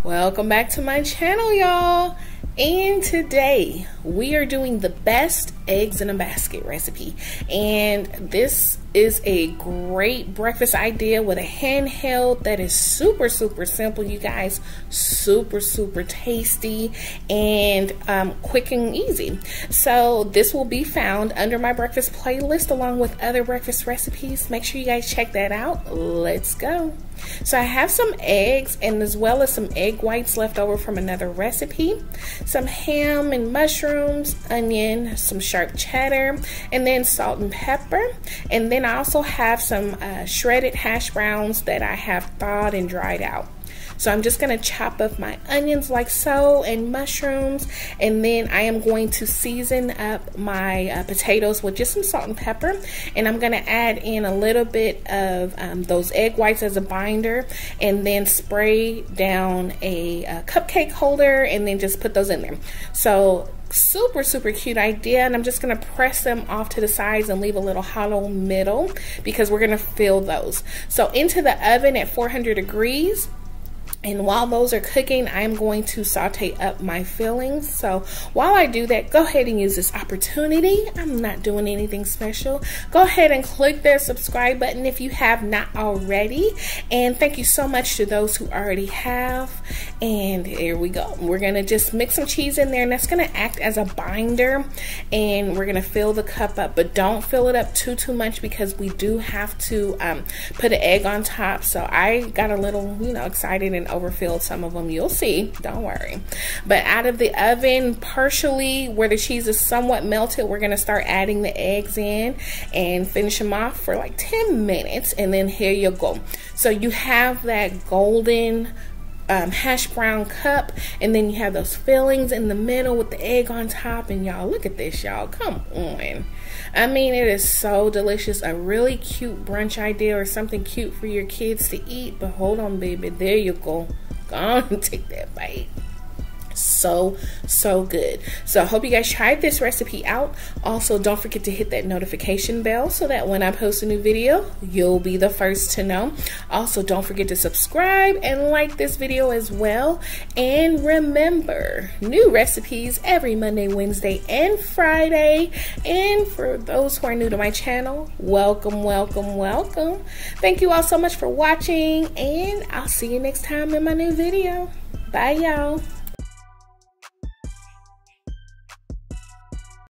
Welcome back to my channel, y'all. And today we are doing the best eggs in a basket recipe, and this is a great breakfast idea with a handheld that is super simple, you guys. Super tasty and quick and easy. So this will be found under my breakfast playlist along with other breakfast recipes. Make sure you guys check that out. Let's go. So I have some eggs and as well as some egg whites left over from another recipe, some ham and mushrooms, onion, some sharp cheddar, and then salt and pepper. And then I also have some shredded hash browns that I have thawed and dried out. So I'm just going to chop up my onions like so and mushrooms, and then I am going to season up my potatoes with just some salt and pepper, and I'm going to add in a little bit of those egg whites as a binder, and then spray down a cupcake holder and then just put those in there. So super cute idea, and I'm just going to press them off to the sides and leave a little hollow middle because we're going to fill those. So into the oven at 400 degrees. And while those are cooking, I'm going to saute up my fillings. So while I do that, go ahead and use this opportunity. I'm not doing anything special. Go ahead and click that subscribe button if you have not already. And thank you so much to those who already have. And here we go. We're going to just mix some cheese in there, and that's going to act as a binder. And we're going to fill the cup up, but don't fill it up too much because we do have to put an egg on top. So I got a little, excited and overfilled some of them. You'll see, don't worry. But out of the oven, partially where the cheese is somewhat melted, we're gonna start adding the eggs in and finish them off for like 10 minutes, and then here you go. So you have that golden hash brown cup, and then you have those fillings in the middle with the egg on top, and y'all look at this, y'all, come on. I mean, it is so delicious. A really cute brunch idea or something cute for your kids to eat. But hold on, baby, there you go. Go on and take that bite. So good. So I hope you guys tried this recipe out. Also, don't forget to hit that notification bell so that when I post a new video, you'll be the first to know. Also, don't forget to subscribe and like this video as well. And remember, new recipes every Monday, Wednesday, and Friday. And for those who are new to my channel, welcome. Thank you all so much for watching, and I'll see you next time in my new video. Bye, y'all.